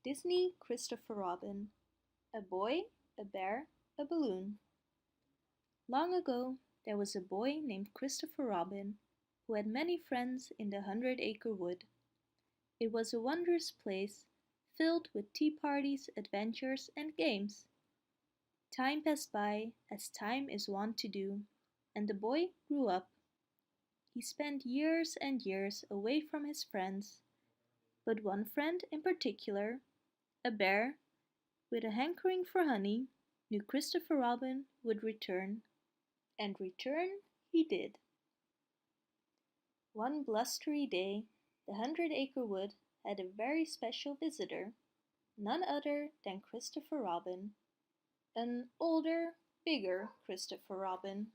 Disney Christopher Robin. A boy, a bear, a balloon. Long ago, there was a boy named Christopher Robin who had many friends in the 100-acre wood. It was a wondrous place, filled with tea parties, adventures, and games. Time passed by, as time is wont to do, and the boy grew up. He spent years and years away from his friends, but one friend in particular, a bear, with a hankering for honey, knew Christopher Robin would return, and return he did. One blustery day, the 100-acre wood had a very special visitor, none other than Christopher Robin, an older, bigger Christopher Robin.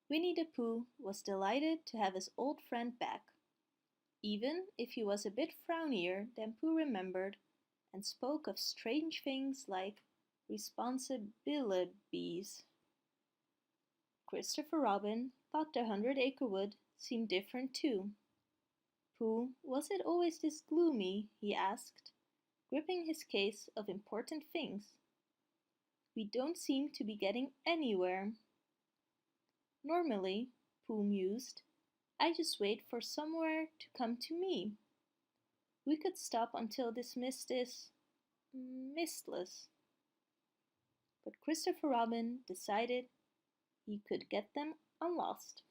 Winnie the Pooh was delighted to have his old friend back, even if he was a bit frownier than Pooh remembered and spoke of strange things like responsibilities. Christopher Robin thought the 100-acre wood seemed different too. Pooh, was it always this gloomy? He asked, gripping his case of important things. We don't seem to be getting anywhere. Normally, Pooh mused, I just wait for somewhere to come to me. We could stop until this mist is mistless. But Christopher Robin decided he could get them unlost.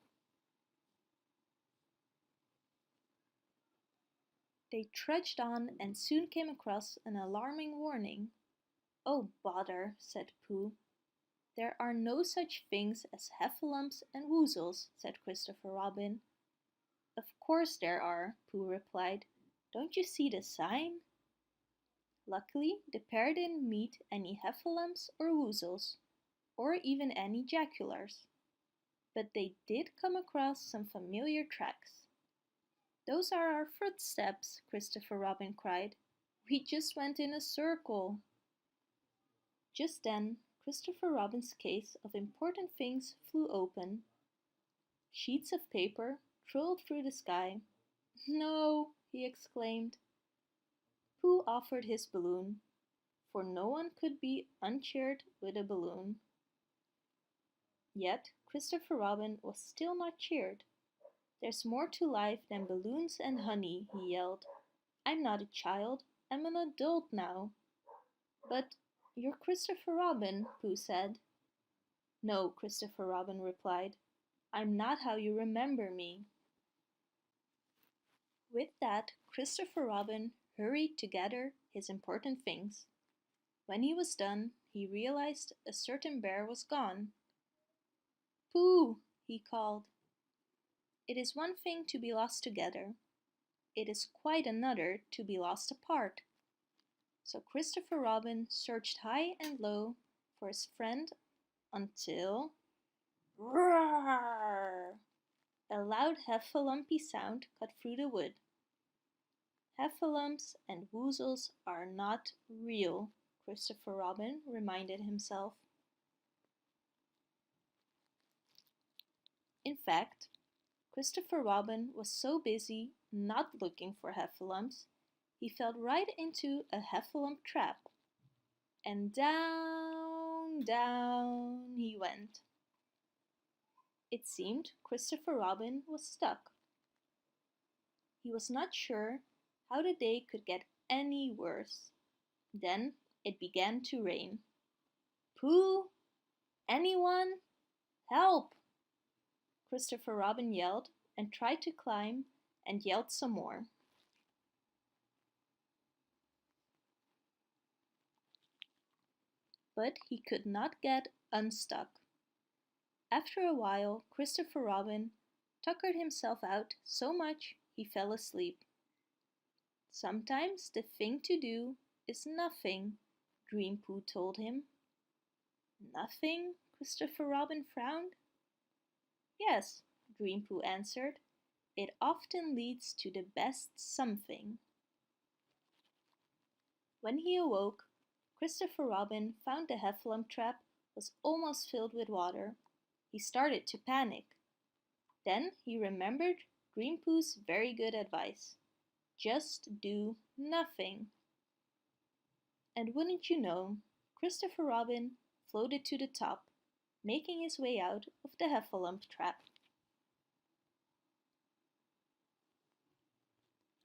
They trudged on and soon came across an alarming warning. Oh, bother, said Pooh. There are no such things as heffalumps and woozles, said Christopher Robin. Of course there are, Pooh replied. Don't you see the sign? Luckily, the pair didn't meet any heffalumps or woozles, or even any jaculars. But they did come across some familiar tracks. Those are our footsteps, Christopher Robin cried. We just went in a circle. Just then, Christopher Robin's case of important things flew open. Sheets of paper trilled through the sky. No, he exclaimed. Pooh offered his balloon, for no one could be uncheered with a balloon. Yet Christopher Robin was still not cheered. There's more to life than balloons and honey, he yelled. I'm not a child, I'm an adult now. But you're Christopher Robin, Pooh said. No, Christopher Robin replied. I'm not how you remember me. With that, Christopher Robin hurried to gather his important things. When he was done, he realized a certain bear was gone. Pooh, he called. It is one thing to be lost together. It is quite another to be lost apart. So Christopher Robin searched high and low for his friend until roar! A loud heffalumpy sound cut through the wood. Heffalumps and woozles are not real, Christopher Robin reminded himself. In fact, Christopher Robin was so busy not looking for heffalumps, he fell right into a heffalump trap. And down, down he went. It seemed Christopher Robin was stuck. He was not sure how the day could get any worse. Then it began to rain. Pooh! Anyone? Help! Christopher Robin yelled and tried to climb and yelled some more. But he could not get unstuck. After a while, Christopher Robin tuckered himself out so much he fell asleep. Sometimes the thing to do is nothing, Dream Pooh told him. Nothing? Christopher Robin frowned. Yes, Dream Pooh answered. It often leads to the best something. When he awoke, Christopher Robin found the heffalump trap was almost filled with water. He started to panic. Then he remembered Dream Pooh's very good advice. Just do nothing. And wouldn't you know, Christopher Robin floated to the top, making his way out of the heffalump trap.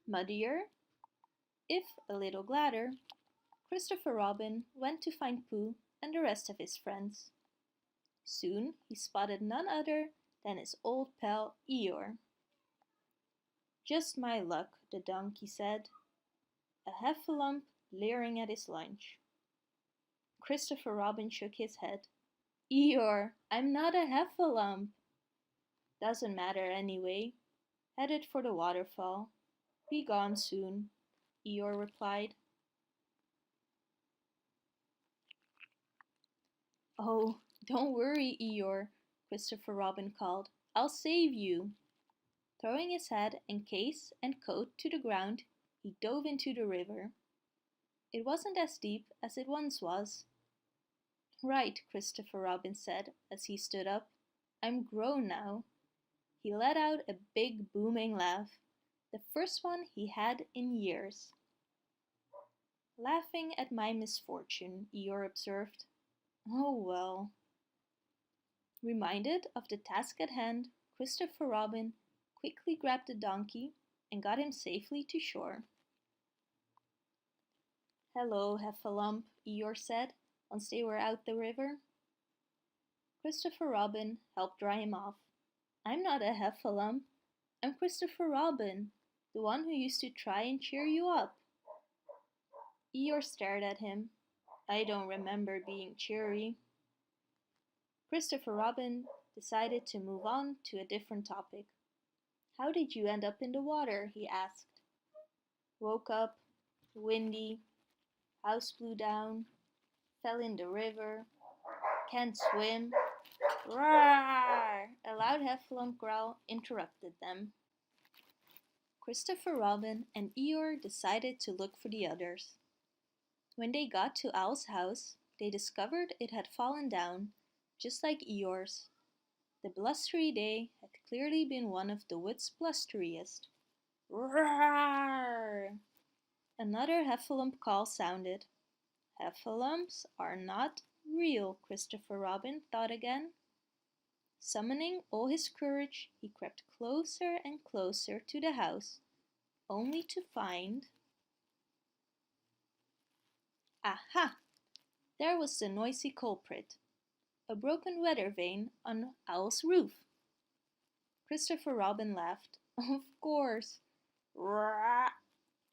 Muddier, if a little gladder, Christopher Robin went to find Pooh and the rest of his friends. Soon he spotted none other than his old pal Eeyore. "Just my luck," the donkey said, a heffalump leering at his lunch. Christopher Robin shook his head. "Eeyore, I'm not a heffalump." "Doesn't matter anyway. Headed for the waterfall. Be gone soon," Eeyore replied. "Oh, don't worry, Eeyore," Christopher Robin called. "I'll save you." Throwing his head and case and coat to the ground, he dove into the river. It wasn't as deep as it once was. "Right," Christopher Robin said as he stood up. "I'm grown now." He let out a big booming laugh, the first one he had in years. "Laughing at my misfortune," Eeyore observed. "Oh well." Reminded of the task at hand, Christopher Robin quickly grabbed the donkey and got him safely to shore. "Hello, heffalump," Eeyore said once they were out the river. Christopher Robin helped dry him off. "I'm not a heffalump. I'm Christopher Robin, the one who used to try and cheer you up." Eeyore stared at him. "I don't remember being cheery." Christopher Robin decided to move on to a different topic. "How did you end up in the water?" he asked. "Woke up, windy, house blew down, fell in the river, can't swim." "Roar!" A loud heffalump growl interrupted them. Christopher Robin and Eeyore decided to look for the others. When they got to Owl's house, they discovered it had fallen down, just like Eeyore's. The blustery day had clearly been one of the wood's blusteriest. Roar! Another heffalump call sounded. Heffalumps are not real, Christopher Robin thought again. Summoning all his courage, he crept closer and closer to the house, only to find... Aha! There was the noisy culprit. A broken weather vane on Owl's roof. Christopher Robin laughed. "Of course." Roar!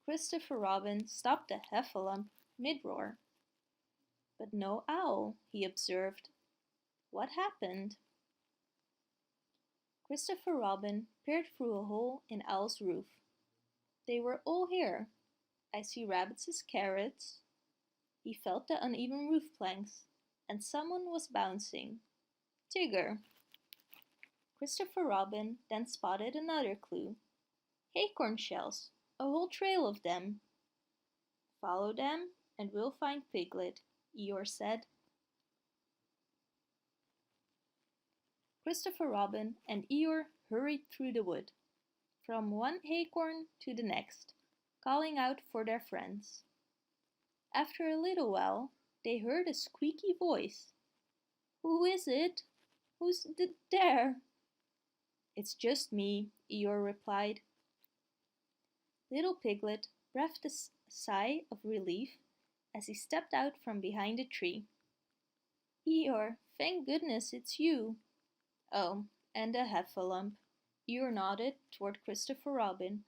Christopher Robin stopped the heffalump mid-roar. "But no owl," he observed. "What happened?" Christopher Robin peered through a hole in Owl's roof. "They were all here. I see rabbits' carrots." He felt the uneven roof planks, and someone was bouncing. Tigger. Christopher Robin then spotted another clue. Acorn shells, a whole trail of them. "Follow them and we'll find Piglet," Eeyore said. Christopher Robin and Eeyore hurried through the wood, from one acorn to the next, calling out for their friends. After a little while, they heard a squeaky voice. "Who is it? Who's there?" "It's just me," Eeyore replied. Little Piglet breathed a sigh of relief as he stepped out from behind a tree. "Eeyore, thank goodness it's you." "Oh, and a heffalump." Eeyore nodded toward Christopher Robin.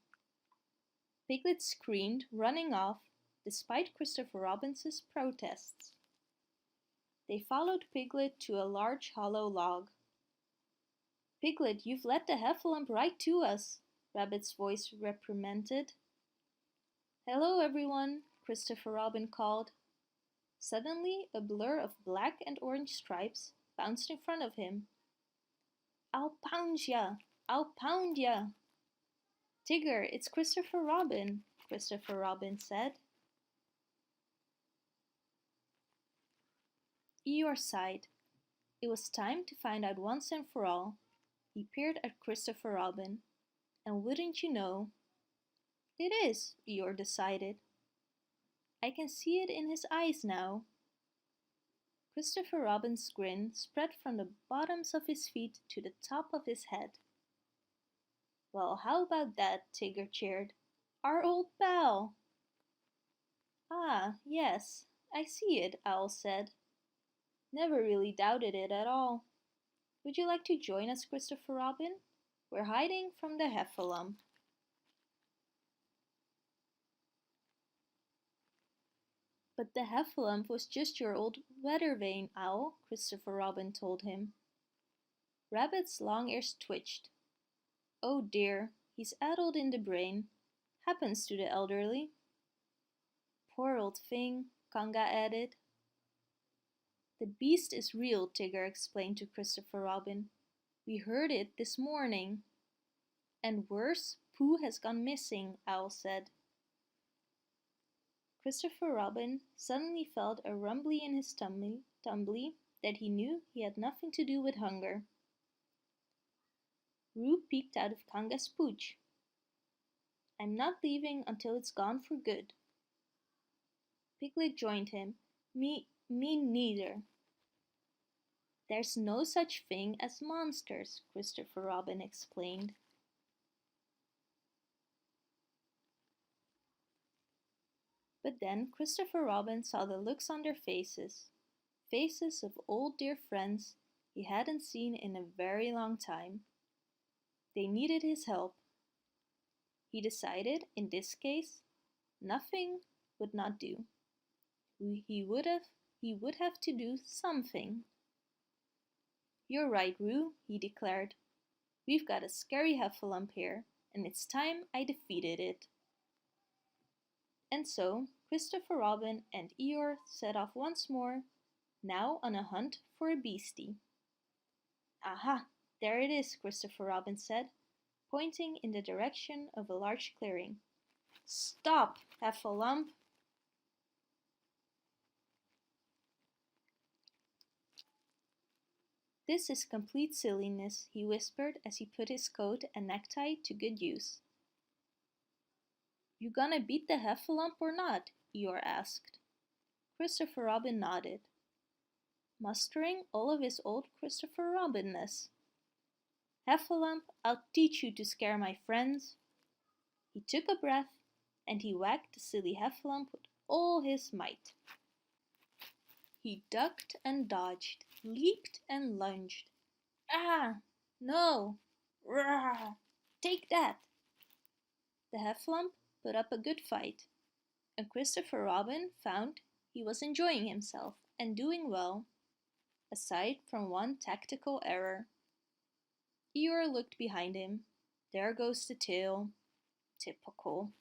Piglet screamed, running off, despite Christopher Robin's protests. They followed Piglet to a large hollow log. "Piglet, you've led the heffalump right to us," Rabbit's voice reprimanded. "Hello, everyone," Christopher Robin called. Suddenly, a blur of black and orange stripes bounced in front of him. "I'll pound ya! I'll pound ya!" "Tigger, it's Christopher Robin," Christopher Robin said. Eeyore sighed. It was time to find out once and for all. He peered at Christopher Robin, and wouldn't you know, It is, Eeyore decided. I can see it in his eyes now. Christopher Robin's grin spread from the bottoms of his feet to the top of his head. Well, how about that? Tigger cheered. Our old pal! Ah, yes, I see it, Owl said. Never really doubted it at all. Would you like to join us, Christopher Robin? We're hiding from the heffalump. But the heffalump was just your old weather vane, Owl, Christopher Robin told him. Rabbit's long ears twitched. Oh dear, he's addled in the brain. Happens to the elderly. Poor old thing, Kanga added. The beast is real, Tigger explained to Christopher Robin. We heard it this morning. And worse, Pooh has gone missing, Owl said. Christopher Robin suddenly felt a rumbly in his tummy that he knew he had nothing to do with hunger. Roo peeked out of Kanga's pooch. I'm not leaving until it's gone for good. Piglet joined him. Me neither. There's no such thing as monsters, Christopher Robin explained. But then Christopher Robin saw the looks on their faces. Faces of old dear friends he hadn't seen in a very long time. They needed his help. He decided, in this case, nothing would not do. He would have to do something. You're right, Roo, he declared. We've got a scary heffalump here, and it's time I defeated it. And so, Christopher Robin and Eeyore set off once more, now on a hunt for a beastie. Aha, there it is, Christopher Robin said, pointing in the direction of a large clearing. Stop, heffalump! This is complete silliness, he whispered as he put his coat and necktie to good use. You gonna beat the heffalump or not? Eeyore asked. Christopher Robin nodded, mustering all of his old Christopher Robinness. Heffalump, I'll teach you to scare my friends. He took a breath and he whacked the silly heffalump with all his might. He ducked and dodged, leaped and lunged. Ah, no! Rah! Take that! The heffalump put up a good fight, and Christopher Robin found he was enjoying himself and doing well, aside from one tactical error. Eeyore looked behind him. There goes the tail. Typical.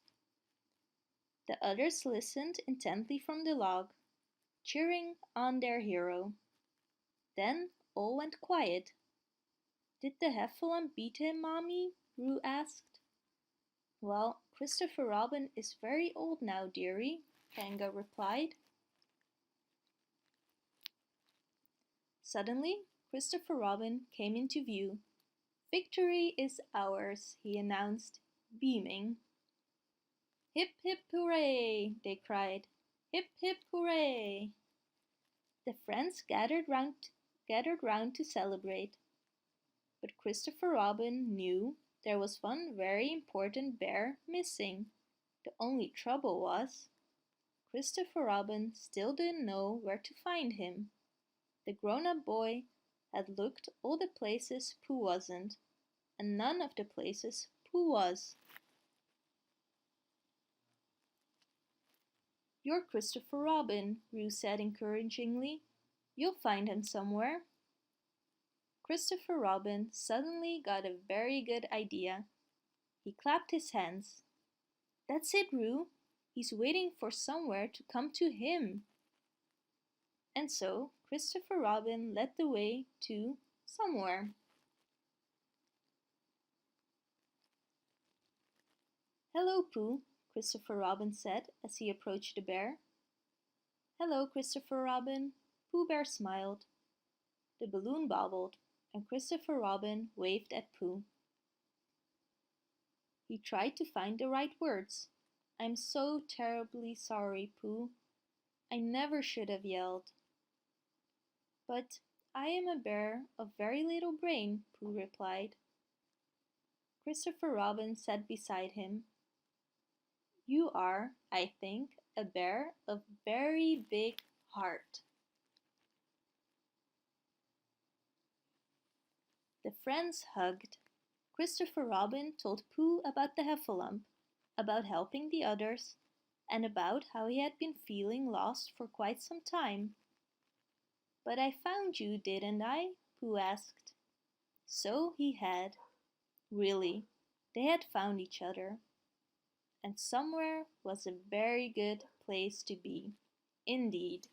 The others listened intently from the log, cheering on their hero. Then all went quiet. Did the heffalump beat him, Mommy? Roo asked. Well, Christopher Robin is very old now, dearie, Kanga replied. Suddenly, Christopher Robin came into view. Victory is ours, he announced, beaming. Hip hip hooray, they cried. Hip hip hooray. The friends gathered round to celebrate. But Christopher Robin knew there was one very important bear missing. The only trouble was, Christopher Robin still didn't know where to find him. The grown-up boy had looked all the places Pooh wasn't, and none of the places Pooh was. You're Christopher Robin, Roo said encouragingly. You'll find him somewhere. Christopher Robin suddenly got a very good idea. He clapped his hands. That's it, Roo. He's waiting for somewhere to come to him. And so Christopher Robin led the way to somewhere. Hello, Pooh, Christopher Robin said as he approached the bear. Hello, Christopher Robin. Pooh Bear smiled. The balloon bobbled, and Christopher Robin waved at Pooh. He tried to find the right words. "I'm so terribly sorry, Pooh. I never should have yelled." "But I am a bear of very little brain," Pooh replied. Christopher Robin sat beside him. "You are, I think, a bear of very big heart." The friends hugged. Christopher Robin told Pooh about the heffalump, about helping the others, and about how he had been feeling lost for quite some time. "But I found you, didn't I?" Pooh asked. So he had. Really, they had found each other. And somewhere was a very good place to be, indeed.